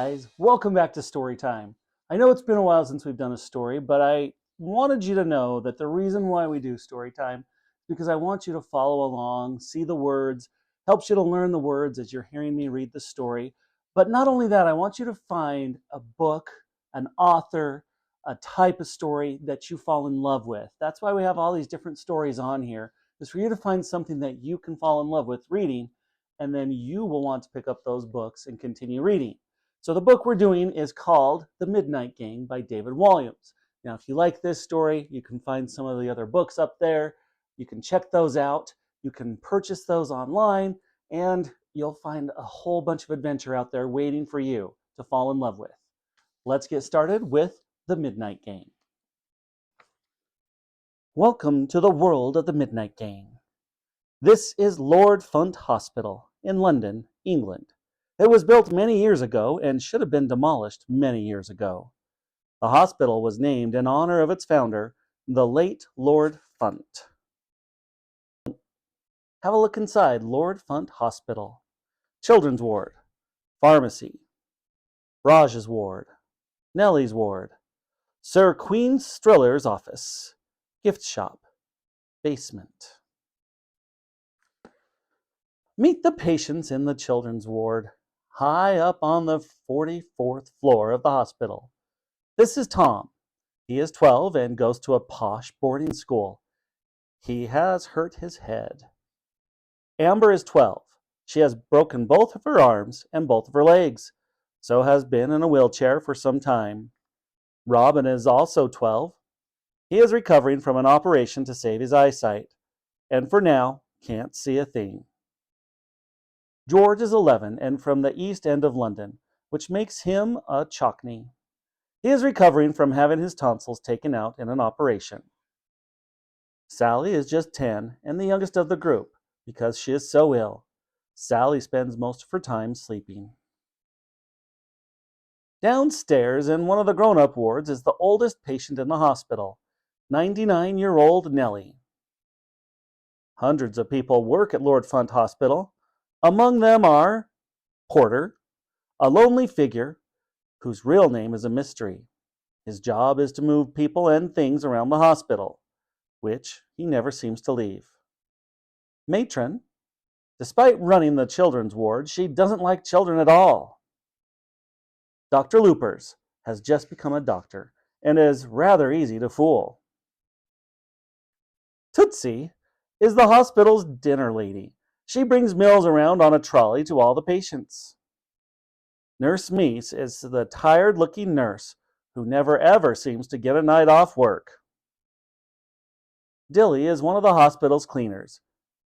guys, welcome back to Storytime. I know it's been a while since we've done a story, but I wanted you to know that the reason why we do Storytime is because I want you to follow along, see the words, helps you to learn the words as you're hearing me read the story. But not only that, I want you to find a book, an author, a type of story that you fall in love with. That's why we have all these different stories on here, is for you to find something that you can fall in love with reading, and then you will want to pick up those books and continue reading. So the book we're doing is called The Midnight Gang by David Walliams. Now, if you like this story, you can find some of the other books up there. You can check those out. You can purchase those online, and you'll find a whole bunch of adventure out there waiting for you to fall in love with. Let's get started with The Midnight Gang. Welcome to the world of the Midnight Gang. This is Lord Funt Hospital in London, England. It was built many years ago and should have been demolished many years ago. The hospital was named in honor of its founder, the late Lord Funt. Have a look inside Lord Funt Hospital. Children's ward, pharmacy, Raj's ward, Nellie's ward, Sir Queen Striller's office, gift shop, basement. Meet the patients in the children's ward, high up on the 44th floor of the hospital. This is Tom. He is 12 and goes to a posh boarding school. He has hurt his head. Amber is 12. She has broken both of her arms and both of her legs, so has been in a wheelchair for some time. Robin is also 12. He is recovering from an operation to save his eyesight, and for now can't see a thing. George is 11 and from the East End of London, which makes him a Cockney. He is recovering from having his tonsils taken out in an operation. Sally is just 10 and the youngest of the group because she is so ill. Sally spends most of her time sleeping. Downstairs in one of the grown-up wards is the oldest patient in the hospital, 99-year-old Nellie. Hundreds of people work at Lord Funt Hospital. Among them are Porter, a lonely figure whose real name is a mystery. His job is to move people and things around the hospital, which he never seems to leave. Matron, despite running the children's ward, she doesn't like children at all. Dr. Loopers has just become a doctor and is rather easy to fool. Tootsie is the hospital's dinner lady. She brings meals around on a trolley to all the patients. Nurse Meese is the tired-looking nurse who never ever seems to get a night off work. Dilly is one of the hospital's cleaners.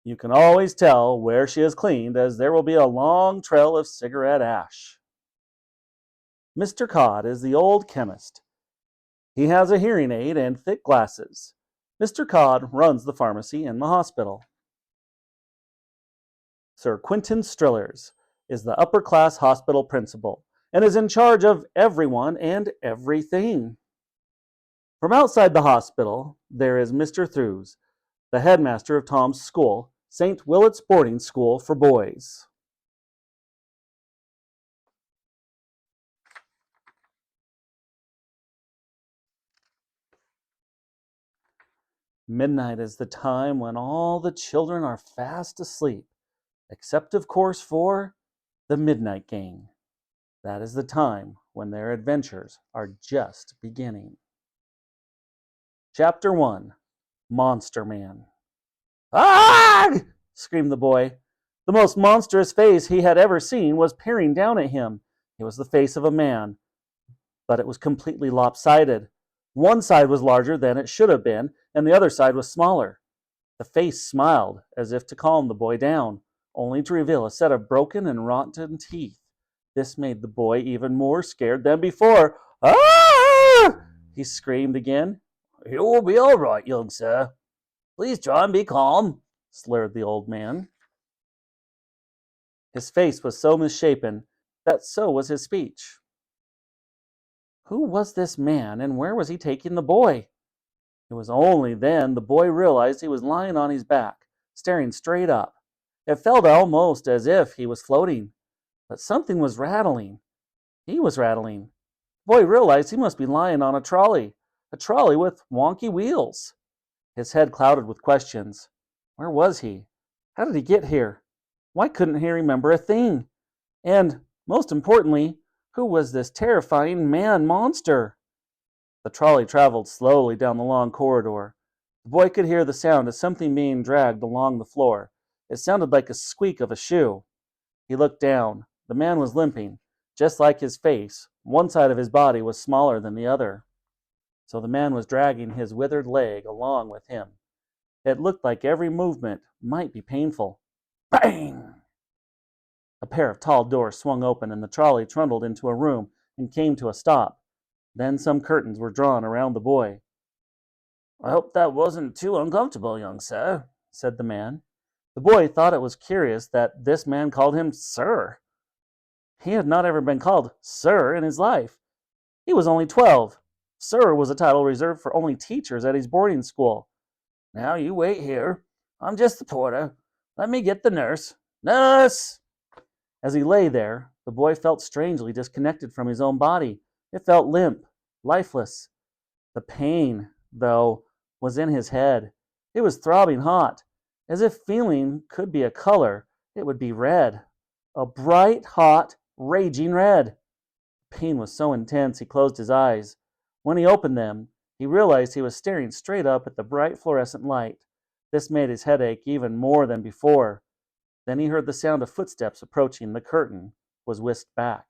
You can always tell where she is cleaned as there will be a long trail of cigarette ash. Mr. Codd is the old chemist. He has a hearing aid and thick glasses. Mr. Codd runs the pharmacy in the hospital. Sir Quentin Strillers is the upper-class hospital principal and is in charge of everyone and everything. From outside the hospital, there is Mr. Threws, the headmaster of Tom's school, St. Willet's Boarding School for Boys. Midnight is the time when all the children are fast asleep, except, of course, for the Midnight Gang. That is the time when their adventures are just beginning. Chapter 1, Monster Man. "Ah!" screamed the boy. The most monstrous face he had ever seen was peering down at him. It was the face of a man, but it was completely lopsided. One side was larger than it should have been, and the other side was smaller. The face smiled, as if to calm the boy down, only to reveal a set of broken and rotten teeth. This made the boy even more scared than before. "Ah!" he screamed again. "You will be all right, young sir. Please try and be calm," slurred the old man. His face was so misshapen that so was his speech. Who was this man, and where was he taking the boy? It was only then the boy realized he was lying on his back, staring straight up. It felt almost as if he was floating, but something was rattling. He was rattling. The boy realized he must be lying on a trolley with wonky wheels. His head clouded with questions. Where was he? How did he get here? Why couldn't he remember a thing? And, most importantly, who was this terrifying man monster? The trolley traveled slowly down the long corridor. The boy could hear the sound of something being dragged along the floor. It sounded like a squeak of a shoe. He looked down. The man was limping, just like his face. One side of his body was smaller than the other. So the man was dragging his withered leg along with him. It looked like every movement might be painful. Bang! A pair of tall doors swung open and the trolley trundled into a room and came to a stop. Then some curtains were drawn around the boy. I hope that wasn't too uncomfortable, young sir, said the man. The boy thought it was curious that this man called him sir. He had not ever been called sir in his life. He was only 12. Sir was a title reserved for only teachers at his boarding school. Now you wait here. I'm just the porter. Let me get the nurse. Nurse! As he lay there, the boy felt strangely disconnected from his own body. It felt limp, lifeless. The pain, though, was in his head. It was throbbing hot. As if feeling could be a color, it would be red. A bright, hot, raging red. The pain was so intense he closed his eyes. When he opened them, he realized he was staring straight up at the bright fluorescent light. This made his head ache even more than before. Then he heard the sound of footsteps approaching. The curtain was whisked back.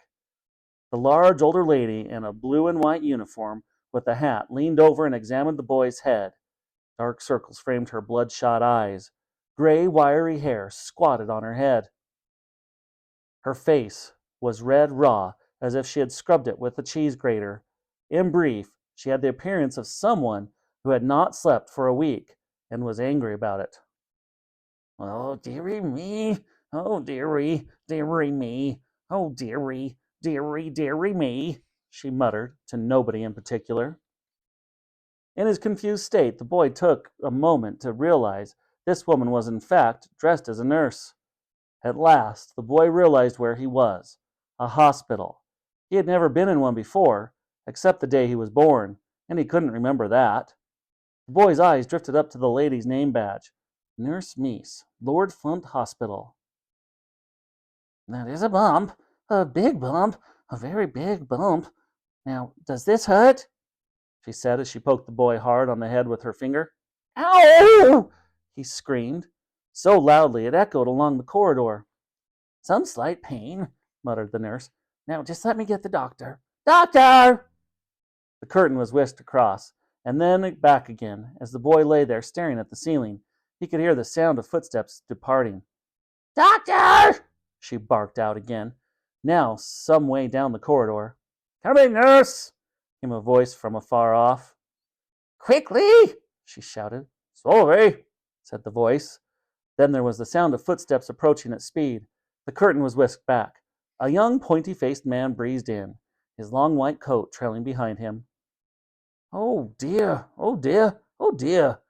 The large older lady in a blue and white uniform with a hat leaned over and examined the boy's head. Dark circles framed her bloodshot eyes. Gray, wiry hair squatted on her head. Her face was red raw, as if she had scrubbed it with a cheese grater. In brief, she had the appearance of someone who had not slept for a week and was angry about it. Oh, dearie me. Oh, dearie, dearie me. Oh, dearie, dearie, dearie me, she muttered to nobody in particular. In his confused state, the boy took a moment to realize this woman was in fact dressed as a nurse. At last, the boy realized where he was. A hospital. He had never been in one before, except the day he was born, and he couldn't remember that. The boy's eyes drifted up to the lady's name badge. Nurse Meese, Lord Funt Hospital. That is a bump. A big bump. A very big bump. Now, does this hurt? She said as she poked the boy hard on the head with her finger. Ow! He screamed, so loudly it echoed along the corridor. Some slight pain, muttered the nurse. Now, just let me get the doctor. Doctor! The curtain was whisked across, and then back again. As the boy lay there staring at the ceiling, he could hear the sound of footsteps departing. Doctor! She barked out again, now some way down the corridor. Coming, nurse! Came a voice from afar off. Quickly! She shouted. Sorry, said the voice. Then there was the sound of footsteps approaching at speed. The curtain was whisked back. A young, pointy-faced man breezed in, his long white coat trailing behind him. Oh dear, oh dear, oh dear,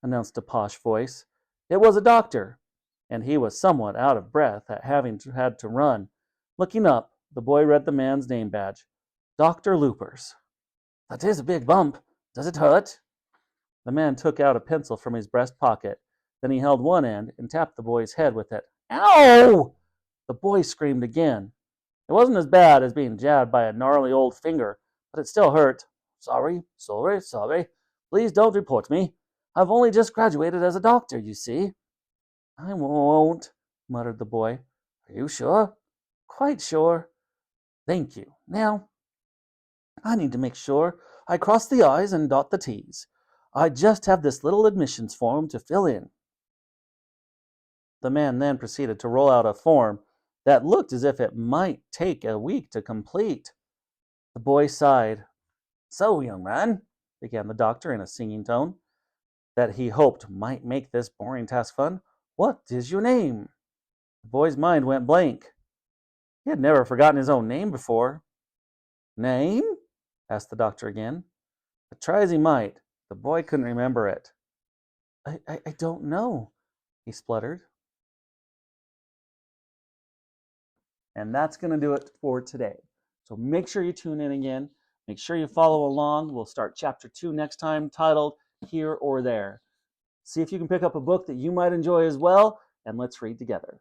announced a posh voice. It was a doctor, and he was somewhat out of breath at having had to run. Looking up, the boy read the man's name badge. Dr. Loopers. That is a big bump. Does it hurt? The man took out a pencil from his breast pocket. Then he held one end and tapped the boy's head with it. Ow! The boy screamed again. It wasn't as bad as being jabbed by a gnarly old finger, but it still hurt. Sorry, sorry, sorry. Please don't report me. I've only just graduated as a doctor, you see. I won't, muttered the boy. Are you sure? Quite sure. Thank you. Now, I need to make sure I cross the I's and dot the T's. I just have this little admissions form to fill in. The man then proceeded to roll out a form that looked as if it might take a week to complete. The boy sighed. So, young man, began the doctor in a singing tone that he hoped might make this boring task fun, what is your name? The boy's mind went blank. He had never forgotten his own name before. Name? Asked the doctor again. But try as he might, the boy couldn't remember it. I don't know, he spluttered. And that's going to do it for today. So make sure you tune in again. Make sure you follow along. We'll start chapter 2 next time, titled Here or There. See if you can pick up a book that you might enjoy as well, and let's read together.